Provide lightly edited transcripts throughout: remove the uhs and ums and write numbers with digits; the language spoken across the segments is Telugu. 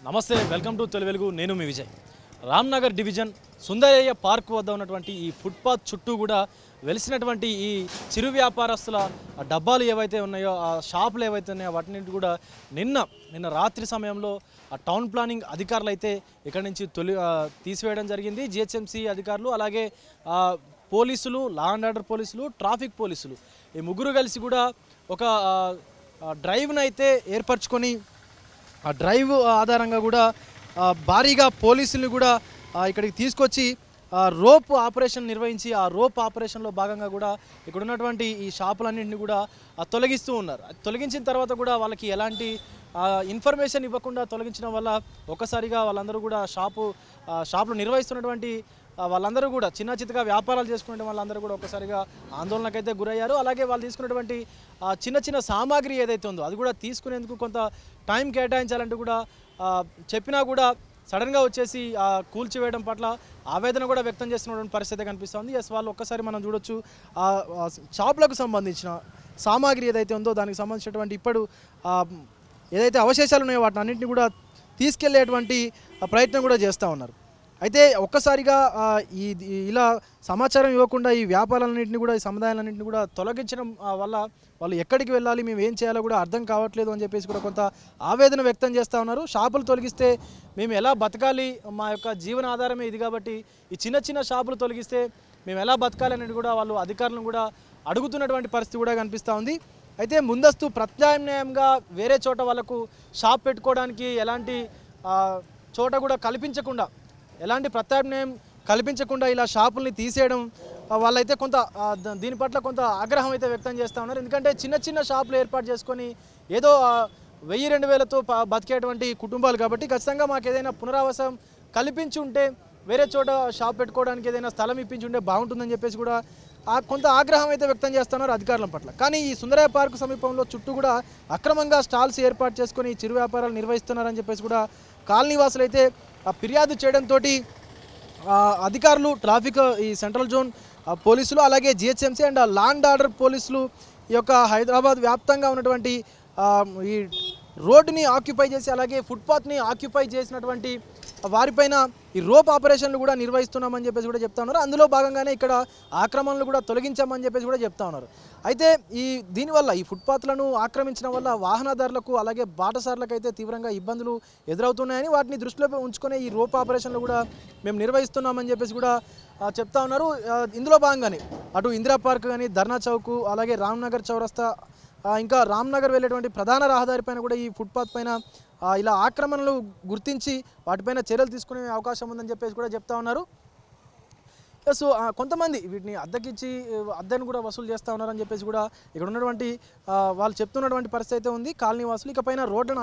నమస్తే వెల్కమ్ టు తొలి వెలుగు నేను మీ విజయ్ రామ్నగర్ డివిజన్ సుందరయ్య పార్క్ వద్ద ఉన్నటువంటి ఈ ఫుట్పాత్ చుట్టూ కూడా వెలిసినటువంటి ఈ చిరు వ్యాపారస్తుల డబ్బాలు ఏవైతే ఉన్నాయో ఆ షాపులు ఏవైతే ఉన్నాయో వాటిని కూడా నిన్న రాత్రి సమయంలో ఆ టౌన్ ప్లానింగ్ అధికారులు అయితే ఇక్కడ నుంచి తీసివేయడం జరిగింది. జిహెచ్ఎంసీ అధికారులు అలాగే పోలీసులు, లా అండ్ ఆర్డర్ పోలీసులు, ట్రాఫిక్ పోలీసులు ఈ ముగ్గురు కలిసి కూడా ఒక డ్రైవ్ను అయితే ఏర్పరచుకొని ఆ డ్రైవ్ ఆధారంగా కూడా భారీగా పోలీసుల్ని కూడా ఇక్కడికి తీసుకొచ్చి రోప్ ఆపరేషన్ నిర్వహించి ఆ రోప్ ఆపరేషన్లో భాగంగా కూడా ఇక్కడ ఉన్నటువంటి ఈ షాపులన్నింటినీ కూడా తొలగిస్తూ ఉన్నారు. తొలగించిన తర్వాత కూడా వాళ్ళకి ఎలాంటి ఇన్ఫర్మేషన్ ఇవ్వకుండా తొలగించడం వల్ల ఒక్కసారిగా వాళ్ళందరూ కూడా షాపులు నిర్వహిస్తున్నటువంటి వాళ్ళందరూ కూడా చిన్నగా వ్యాపారాలు చేసుకునే వాళ్ళందరూ కూడా ఒక్కసారిగా ఆందోళనకైతే గురయ్యారు. అలాగే వాళ్ళు తీసుకున్నటువంటి చిన్న సామాగ్రి ఏదైతే ఉందో అది కూడా తీసుకునేందుకు కొంత టైం కేటాయించాలంటూ కూడా చెప్పినా కూడా సడన్గా వచ్చేసి కూల్చివేయడం పట్ల ఆవేదన కూడా వ్యక్తం చేస్తున్నటువంటి పరిస్థితి కనిపిస్తుంది. ఎస్, వాళ్ళు ఒక్కసారి మనం చూడొచ్చు షాపులకు సంబంధించిన సామాగ్రి ఏదైతే ఉందో దానికి సంబంధించినటువంటి ఇప్పుడు ఏదైతే అవశేషాలు ఉన్నాయో వాటిని అన్నింటినీ కూడా తీసుకెళ్లేటువంటి ప్రయత్నం కూడా చేస్తూ ఉన్నారు. అయితే ఒక్కసారిగా ఇలా సమాచారం ఇవ్వకుండా ఈ వ్యాపారాలన్నింటినీ కూడా ఈ సముదాయాలన్నింటినీ కూడా తొలగించడం వల్ల వాళ్ళు ఎక్కడికి వెళ్ళాలి, మేము ఏం చేయాలో కూడా అర్థం కావట్లేదు అని చెప్పేసి కూడా కొంత ఆవేదన వ్యక్తం చేస్తూ ఉన్నారు. షాపులు తొలగిస్తే మేము ఎలా బతకాలి, మా యొక్క జీవన ఆధారమే ఇది కాబట్టి ఈ చిన్న షాపులు తొలగిస్తే మేము ఎలా బతకాలి అనేది కూడా వాళ్ళు అధికారులను కూడా అడుగుతున్నటువంటి పరిస్థితి కూడా కనిపిస్తూ ఉంది. అయితే ముందస్తు ప్రత్యామ్నాయంగా వేరే చోట వాళ్ళకు షాప్ పెట్టుకోవడానికి ఎలాంటి చోట కూడా కల్పించకుండా, ఎలాంటి ప్రత్యామ్నాయం కల్పించకుండా ఇలా షాపుల్ని తీసేయడం వాళ్ళైతే కొంత దీని పట్ల కొంత ఆగ్రహం అయితే వ్యక్తం చేస్తూ ఉన్నారు. ఎందుకంటే చిన్న షాపులు ఏర్పాటు చేసుకొని ఏదో 1000-2000తో బతికేటువంటి కుటుంబాలు కాబట్టి ఖచ్చితంగా మాకు ఏదైనా పునరావాసం కల్పించి ఉంటే వేరే చోట షాప్ పెట్టుకోవడానికి ఏదైనా స్థలం ఇప్పించి ఉంటే బాగుంటుందని చెప్పేసి కూడా కొంత ఆగ్రహం అయితే వ్యక్తం చేస్తున్నారు అధికారుల పట్ల. కానీ ఈ సుందరయ్య పార్కు సమీపంలో చుట్టూ కూడా అక్రమంగా స్టాల్స్ ఏర్పాటు చేసుకొని చిరు వ్యాపారాలు నిర్వహిస్తున్నారని చెప్పేసి కూడా కాలనీవాసులు అయితే ఫిర్యాదు చేయడంతో అధికారులు, ట్రాఫిక్, ఈ సెంట్రల్ జోన్ పోలీసులు అలాగే GHMC and law and order పోలీసులు ఈ యొక్క హైదరాబాద్ వ్యాప్తంగా ఉన్నటువంటి ఈ రోడ్డుని ఆక్యుపై చేసి అలాగే ఫుట్పాత్ని ఆక్యుపై చేసినటువంటి వారిపైన ఈ రోప్ ఆపరేషన్లు కూడా నిర్వహిస్తున్నామని చెప్పేసి కూడా చెప్తా ఉన్నారు. అందులో భాగంగానే ఇక్కడ ఆక్రమణలు కూడా తొలగించామని చెప్పేసి కూడా చెప్తా ఉన్నారు. అయితే దీనివల్ల ఈ ఫుట్పాత్లను ఆక్రమించడం వల్ల వాహనదారులకు అలాగే బాటసార్లకు అయితే తీవ్రంగా ఇబ్బందులు ఎదురవుతున్నాయని వాటిని దృష్టిలో ఉంచుకొని ఈ రోప్ ఆపరేషన్లు కూడా మేము నిర్వహిస్తున్నామని చెప్పేసి కూడా చెప్తా ఉన్నారు. ఇందులో భాగంగానే అటు ఇందిరా పార్క్ కానీ, ధర్నా చౌక్, అలాగే రామ్నగర్ చౌరస్తా, ఇంకా రామ్నగర్ వెళ్ళేటువంటి ప్రధాన రహదారి పైన కూడా ఈ ఫుట్పాత్ పైన ఇలా ఆక్రమణలు గుర్తించి వాటిపైన చర్యలు తీసుకునే అవకాశం ఉందని చెప్పేసి కూడా చెప్తా ఉన్నారు. సో కొంతమంది వీటిని అద్దెను కూడా వసూలు చేస్తూ ఉన్నారని చెప్పేసి కూడా ఇక్కడ ఉన్నటువంటి వాళ్ళు చెప్తున్నటువంటి పరిస్థితి అయితే ఉంది. కాలనీ వాసులు ఇకపైన రోడ్లను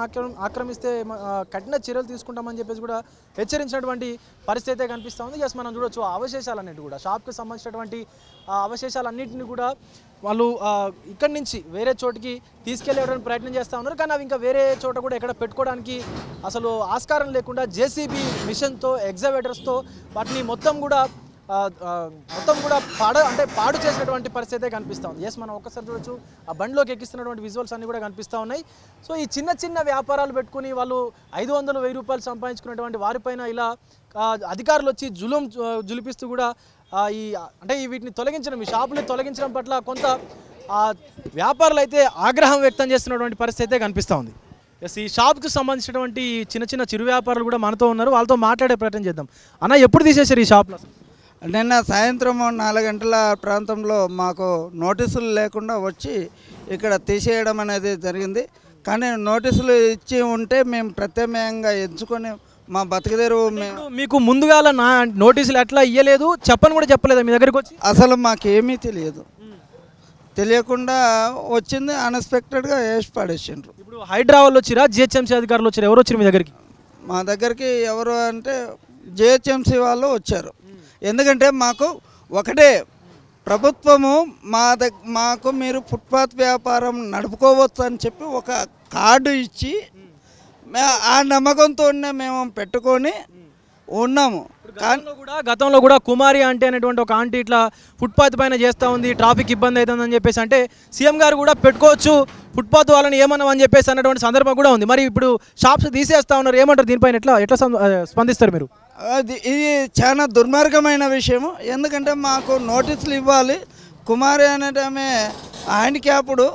ఆక్రమిస్తే కఠిన చర్యలు తీసుకుంటామని చెప్పేసి కూడా హెచ్చరించినటువంటి పరిస్థితి అయితే కనిపిస్తూ ఉంది. ఎస్, మనం చూడొచ్చు అవశేషాలన్నిటి కూడా షాప్కి సంబంధించినటువంటి అవశేషాలన్నింటినీ కూడా వాళ్ళు ఇక్కడి నుంచి వేరే చోటికి తీసుకెళ్లేటువంటి ప్రయత్నం చేస్తూ ఉన్నారు. కానీ అవి ఇంకా వేరే చోట కూడా ఎక్కడ పెట్టుకోవడానికి అసలు ఆస్కారం లేకుండా జేసీబీ మిషన్తో, ఎగ్జావేటర్స్తో వాటిని మొత్తం కూడా పాడు చేసినటువంటి పరిస్థితి కనిపిస్తూ ఉంది. ఎస్, మనం ఒక్కసారి చూడొచ్చు ఆ బండిలోకి ఎక్కిస్తున్నటువంటి విజువల్స్ అన్నీ కూడా కనిపిస్తూ ఉన్నాయి. సో ఈ చిన్న వ్యాపారాలు పెట్టుకుని వాళ్ళు 500-1000 రూపాయలు సంపాదించుకునేటువంటి వారిపైన ఇలా అధికారులు వచ్చి జులిపిస్తూ కూడా వీటిని తొలగించడం, ఈ షాపుని తొలగించడం పట్ల కొంత వ్యాపారులు అయితే ఆగ్రహం వ్యక్తం చేస్తున్నటువంటి పరిస్థితి అయితే కనిపిస్తూ ఉంది. ఎస్, ఈ షాప్కి సంబంధించినటువంటి చిరు వ్యాపారులు కూడా మనతో ఉన్నారు. వాళ్ళతో మాట్లాడే ప్రయత్నం చేద్దాం. అన్న, ఎప్పుడు తీసేశారు ఈ షాప్లో? నిన్న సాయంత్రం 4 గంటల ప్రాంతంలో మాకు నోటీసులు లేకుండా వచ్చి ఇక్కడ తీసేయడం అనేది జరిగింది. కానీ నోటీసులు ఇచ్చి ఉంటే మేము ప్రత్యామ్నాయంగా ఎంచుకొని మా బతికదేరు మీకు ముందుగా నోటీసులు ఎట్లా ఇవ్వలేదు, చెప్పని కూడా చెప్పలేదు మీ దగ్గరికి వచ్చి? అసలు మాకేమీ తెలియకుండా వచ్చింది, అన్ఎక్స్పెక్టెడ్గా వేసి పడేసిండ్రు. ఇప్పుడు హైదరాబాద్లో వచ్చిరా, జిహెచ్ఎంసీ అధికారులు వచ్చారు, ఎవరు వచ్చారు మీ దగ్గరికి? మా దగ్గరికి ఎవరు అంటే జిహెచ్ఎంసీ వాళ్ళు వచ్చారు. ఎందుకంటే మాకు ఒకటే ప్రభుత్వము మాకు మీరు ఫుట్పాత్ వ్యాపారం నడుపుకోవచ్చు అని చెప్పి ఒక కార్డు ఇచ్చి ఆ నమ్మకంతోనే మేము పెట్టుకొని ఉన్నాము. గతంలో కూడా కుమారి ఆంటీ అనేటువంటి ఒక ఆంటీ ఇట్లా ఫుట్పాత్ పైన చేస్తూ ఉంది, ట్రాఫిక్ ఇబ్బంది అవుతుందని చెప్పేసి అంటే సీఎం గారు కూడా పెట్టుకోవచ్చు ఫుట్పాత్ వాళ్ళని ఏమన్నామని చెప్పేసి అన్నటువంటి సందర్భం కూడా ఉంది. మరి ఇప్పుడు షాప్స్ తీసేస్తా ఉన్నారు, ఏమంటారు దీనిపైన? ఎట్లా స్పందిస్తారు మీరు? ఇది చాలా దుర్మార్గమైన విషయము. ఎందుకంటే మాకు నోటీసులు ఇవ్వాలి. కుమారి అనేటమే హ్యాండిక్యాప్డ్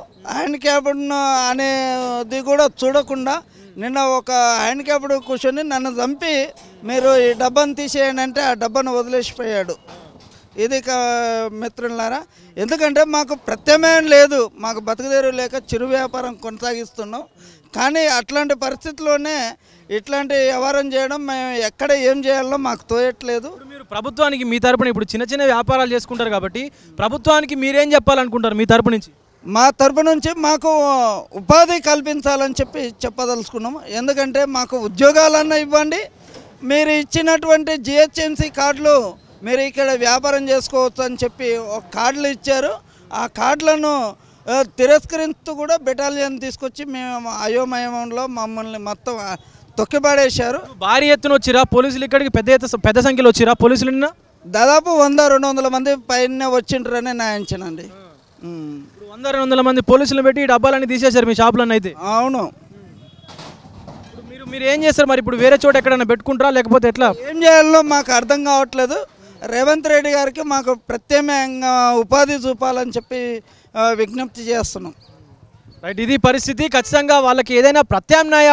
అనేది కూడా చూడకుండా నిన్న ఒక హ్యాండిక్యాప్డ్ కూర్చొని నన్ను చంపి మీరు ఈ డబ్బాను తీసేయండి అంటే ఆ డబ్బాను వదిలేసిపోయాడు. ఇది మిత్రులారా, ఎందుకంటే మాకు ప్రత్యామ్నాయం లేదు, మాకు బతుకుదేరు లేక చిరు వ్యాపారం కొనసాగిస్తున్నాం. కానీ అట్లాంటి పరిస్థితుల్లోనే ఇట్లాంటి వ్యవహారం చేయడం మేము ఎక్కడ ఏం చేయాలో మాకు తోయట్లేదు. మీరు ప్రభుత్వానికి మీ తరపున ఇప్పుడు చిన్న చిన్న వ్యాపారాలు చేసుకుంటారు కాబట్టి ప్రభుత్వానికి మీరేం చెప్పాలనుకుంటారు మీ తరపు నుంచి? మా తరపు నుంచి మాకు ఉపాధి కల్పించాలని చెప్పదలుచుకున్నాము. ఎందుకంటే మాకు ఉద్యోగాలన్నా ఇవ్వండి, మీరు ఇచ్చినటువంటి జిహెచ్ఎంసీ కార్డులు మీరు ఇక్కడ వ్యాపారం చేసుకోవచ్చు అని చెప్పి ఒక కార్డులు ఇచ్చారు. ఆ కార్డులను తిరస్కరిస్తూ కూడా బెటాలియన్ తీసుకొచ్చి మేము అయోమయంలో మమ్మల్ని మొత్తం తొక్కిపడేశారు. భారీ ఎత్తున వచ్చిరా పోలీసులు ఇక్కడికి? పెద్ద సంఖ్యలో వచ్చిరా పోలీసులు? నిన్న దాదాపు 100-200 మంది పైన వచ్చింటారని నా అంచనండి. 100-200 మంది పోలీసులు పెట్టి ఈ డబ్బాలన్నీ తీసేశారు మీ షాపులన్నీ అయితే? అవును. మీరు ఏం చేస్తారు మరి? ఇప్పుడు వేరే చోట ఎక్కడైనా పెట్టుకుంటారా లేకపోతే ఎట్లా? ఏం చేయాలో మాకు అర్థం కావట్లేదు. రేవంత్ రెడ్డి గారికి మాకు ప్రత్యామ్నాయంగా ఉపాధి చూపాలని చెప్పి విజ్ఞప్తి చేస్తున్నాం. రైట్, ఇది పరిస్థితి. ఖచ్చితంగా వాళ్ళకి ఏదైనా ప్రత్యామ్నాయ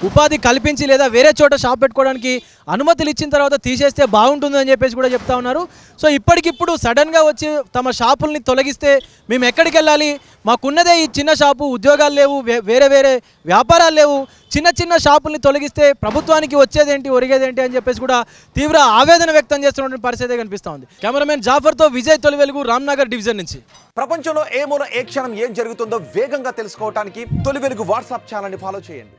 ఉపాధి కల్పించి లేదా వేరే చోట షాప్ పెట్టుకోవడానికి అనుమతులు ఇచ్చిన తర్వాత తీసేస్తే బాగుంటుందని చెప్పేసి కూడా చెప్తా ఉన్నారు. సో ఇప్పటికిప్పుడు సడన్గా వచ్చి తమ షాపుల్ని తొలగిస్తే మేము ఎక్కడికి వెళ్ళాలి? మాకున్నదే ఈ చిన్న షాపు, ఉద్యోగాలు లేవు, వేరే వేరే వ్యాపారాలు లేవు. చిన్న చిన్న షాపుల్ని తొలగిస్తే ప్రభుత్వానికి వచ్చేదేంటి, ఒరిగేదేంటి అని చెప్పేసి కూడా తీవ్ర ఆవేదన వ్యక్తం చేస్తున్నటువంటి పరిస్థితి కనిపిస్తూ ఉంది. కెమెరామెన్ జాఫర్తో విజయ్, తొలి వెలుగు, రామ్నగర్ డివిజన్ నుంచి. ప్రపంచంలో ఏ మూల ఏ క్షణం ఏం జరుగుతుందో వేగంగా తెలుసుకోవడానికి తొలి వెలుగు వాట్సాప్ ఛానల్ని ఫాలో చేయండి.